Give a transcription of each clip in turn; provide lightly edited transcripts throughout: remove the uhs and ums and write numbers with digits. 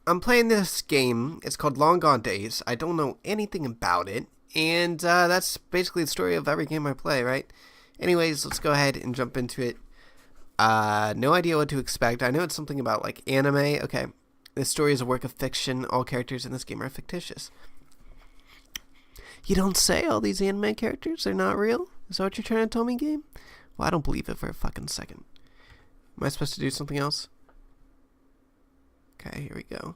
I'm playing this game. It's called Long Gone Days. I don't know anything about it. And that's basically the story of every game I play, right? Anyways, let's go ahead and jump into it. No idea what to expect. I know it's something about like anime. Okay. This story is a work of fiction. All characters in this game are fictitious. You don't say all these anime characters are not real? Is that what you're trying to tell me, game? Well, I don't believe it for a fucking second. Am I supposed to do something else? Okay, here we go.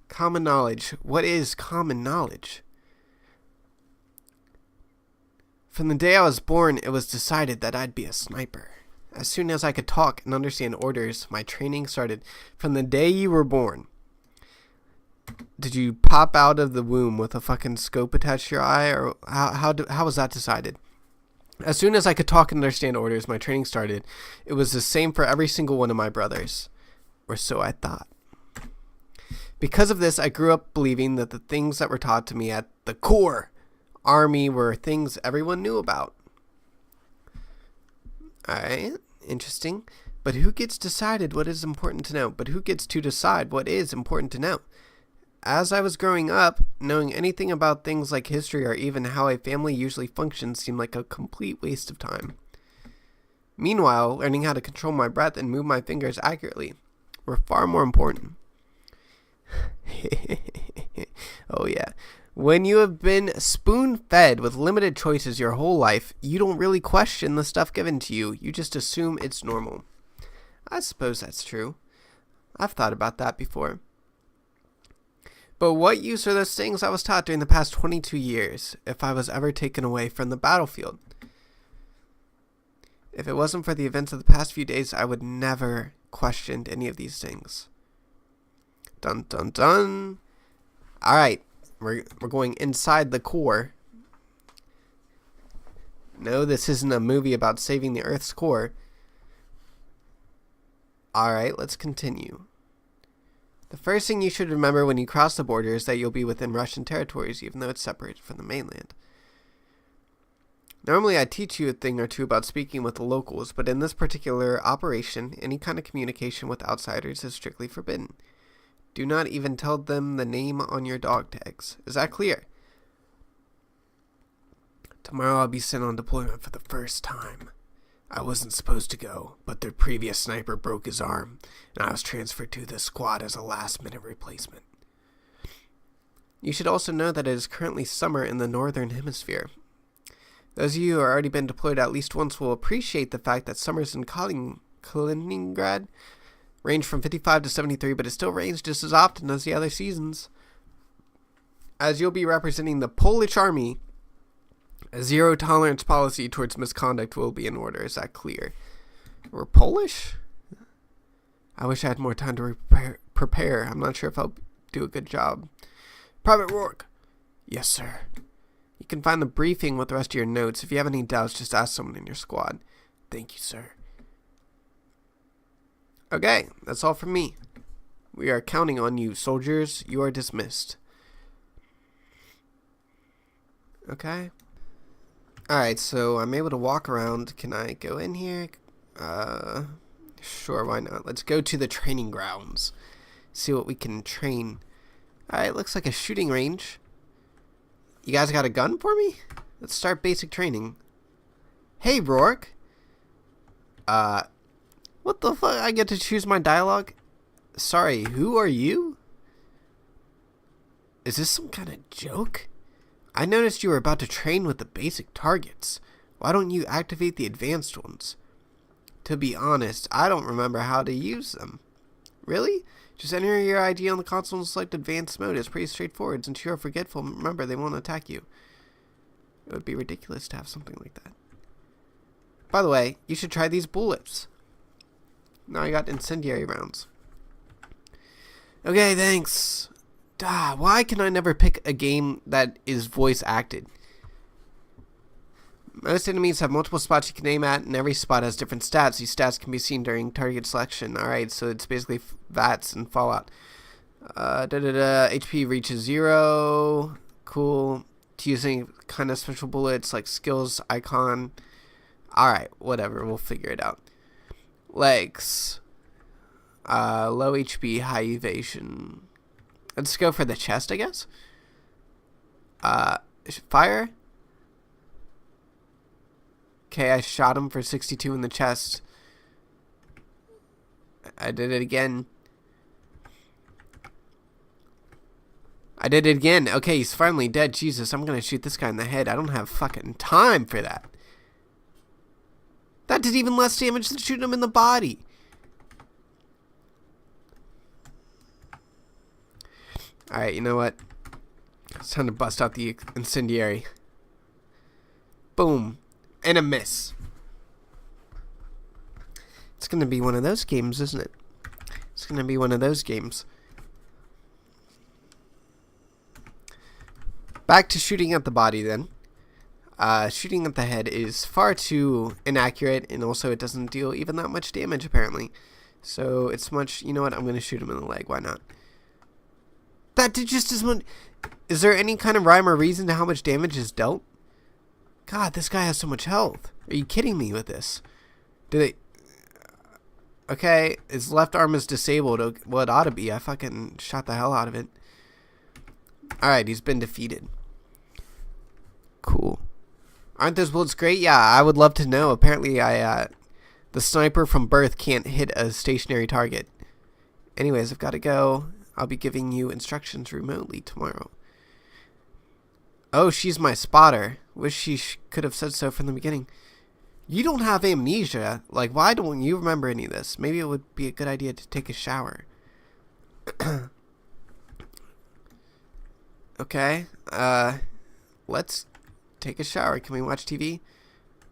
Common knowledge. What is common knowledge? From the day I was born, it was decided that I'd be a sniper. As soon as I could talk and understand orders, my training started. From the day you were born. Did you pop out of the womb with a fucking scope attached to your eye? Or how was that decided? As soon as I could talk and understand orders, my training started. It was the same for every single one of my brothers. Or so I thought. Because of this, I grew up believing that the things that were taught to me at the core army were things everyone knew about. Alright, interesting. But who gets decided what is important to know? But who gets to decide what is important to know? As I was growing up, knowing anything about things like history or even how a family usually functions seemed like a complete waste of time. Meanwhile, learning how to control my breath and move my fingers accurately were far more important. Oh yeah. When you have been spoon-fed with limited choices your whole life, you don't really question the stuff given to you. You just assume it's normal. I suppose that's true. I've thought about that before. But what use are those things I was taught during the past 22 years if I was ever taken away from the battlefield? If it wasn't for the events of the past few days, I would never questioned any of these things. Dun dun dun. Alright, we're going inside the core. No, this isn't a movie about saving the Earth's core. Alright, let's continue. The first thing you should remember when you cross the border is that you'll be within Russian territories, even though it's separated from the mainland. Normally I teach you a thing or two about speaking with the locals, but in this particular operation, any kind of communication with outsiders is strictly forbidden. Do not even tell them the name on your dog tags. Is that clear? Tomorrow I'll be sent on deployment for the first time. I wasn't supposed to go, but their previous sniper broke his arm, and I was transferred to this squad as a last-minute replacement. You should also know that it is currently summer in the northern hemisphere. Those of you who have already been deployed at least once will appreciate the fact that summers in Kaliningrad range from 55 to 73, but it still rains just as often as the other seasons. As you'll be representing the Polish army, a zero-tolerance policy towards misconduct will be in order. Is that clear? We're Polish? I wish I had more time to prepare. I'm not sure if I'll do a good job. Private Rourke. Yes, sir. You can find the briefing with the rest of your notes. If you have any doubts, just ask someone in your squad. Thank you, sir. Okay, that's all from me. We are counting on you, soldiers. You are dismissed. Okay. Alright, so I'm able to walk around. Can I go in here? Sure, why not? Let's go to the training grounds. See what we can train. Alright, looks like a shooting range. You guys got a gun for me? Let's start basic training. Hey, Rourke. What the fuck? I get to choose my dialogue? Sorry, who are you? Is this some kind of joke? I noticed you were about to train with the basic targets. Why don't you activate the advanced ones? To be honest, I don't remember how to use them. Really? Just enter your ID on the console and select advanced mode. It's pretty straightforward. Since you're forgetful, remember, they won't attack you. It would be ridiculous to have something like that. By the way, you should try these bullets. Now I got incendiary rounds. Okay, thanks. Why can I never pick a game that is voice acted? Most enemies have multiple spots you can aim at, and every spot has different stats. These stats can be seen during target selection. Alright, so it's basically VATS and Fallout. HP reaches 0. Cool. To use any kind of special bullets like skills icon. Alright, whatever. We'll figure it out. Legs. Low HP, high evasion. Let's go for the chest, I guess. Fire. Okay, I shot him for 62 in the chest. I did it again. I did it again. Okay, he's finally dead. Jesus, I'm gonna shoot this guy in the head. I don't have fucking time for that. That did even less damage than shooting him in the body. Alright, you know what? It's time to bust out the incendiary. Boom. And a miss. It's gonna be one of those games, isn't it? It's gonna be one of those games. Back to shooting at the body then. Shooting at the head is far too inaccurate, and also it doesn't deal even that much damage apparently. So it's much, you know what, I'm going to shoot him in the leg, why not? That did just as much. Is there any kind of rhyme or reason to how much damage is dealt? God, this guy has so much health. Are you kidding me with this? Did it... Okay, his left arm is disabled. Well, it ought to be. I fucking shot the hell out of it. Alright, he's been defeated. Cool. Aren't those bullets great? Yeah, I would love to know. Apparently, the sniper from birth can't hit a stationary target. Anyways, I've got to go. I'll be giving you instructions remotely tomorrow. Oh, she's my spotter. Wish she could have said so from the beginning. You don't have amnesia. Like, why don't you remember any of this? Maybe it would be a good idea to take a shower. Okay. Let's take a shower. Can we watch TV?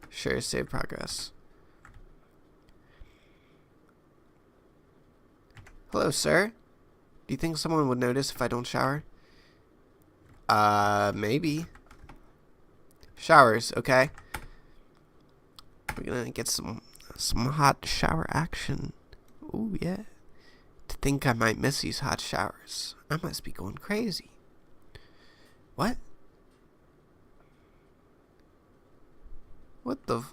Sure, save progress. Hello, sir. Do you think someone would notice if I don't shower? Maybe. Showers, okay. We're gonna get some hot shower action. Ooh, yeah. To think I might miss these hot showers. I must be going crazy. What? What the...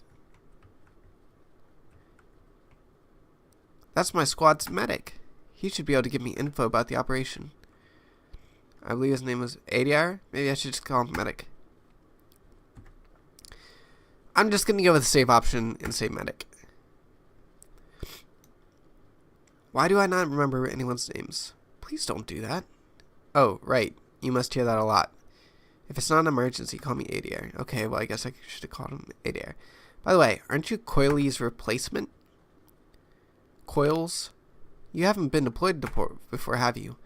That's my squad's medic. He should be able to give me info about the operation. I believe his name was ADR. Maybe I should just call him medic. I'm just going to go with the safe option and say medic. Why do I not remember anyone's names? Please don't do that. Oh, right. You must hear that a lot. If it's not an emergency, call me ADR. Okay, well, I guess I should have called him ADR. By the way, aren't you Coily's replacement? Coils? You haven't been deployed before, have you?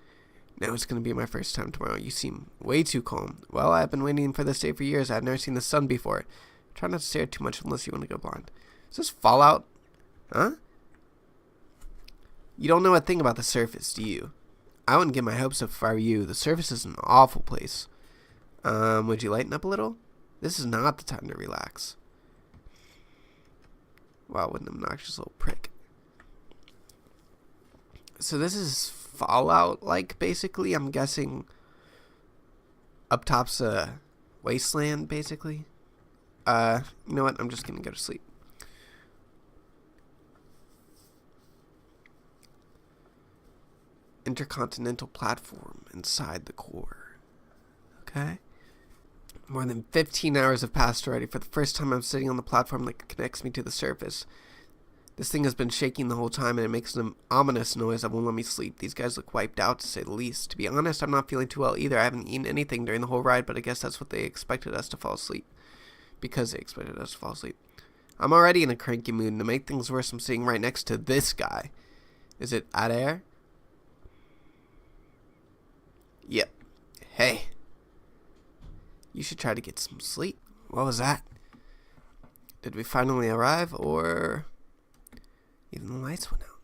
No, it's going to be my first time tomorrow. You seem way too calm. Well, I've been waiting for this day for years. I've never seen the sun before. Try not to stare too much unless you want to go blind. Is this Fallout? Huh? You don't know a thing about the surface, do you? I wouldn't get my hopes up if I were you. The surface is an awful place. Would you lighten up a little? This is not the time to relax. Wow, what an obnoxious little prick. So this is Fallout-like, basically. I'm guessing up top's a wasteland, basically. You know what? I'm just gonna go to sleep. Intercontinental platform inside the core. Okay. More than 15 hours have passed already. For the first time, I'm sitting on the platform that connects me to the surface. This thing has been shaking the whole time, and it makes an ominous noise that won't let me sleep. These guys look wiped out, to say the least. To be honest, I'm not feeling too well either. I haven't eaten anything during the whole ride, but I guess that's what they expected us to fall asleep. Because they expected us to fall asleep. I'm already in a cranky mood, and to make things worse, I'm sitting right next to this guy. Is it Adair? Yep. Hey. You should try to get some sleep. What was that? Did we finally arrive, or... Even the lights went out.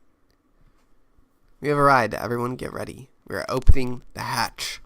We have arrived. Everyone get ready. We are opening the hatch.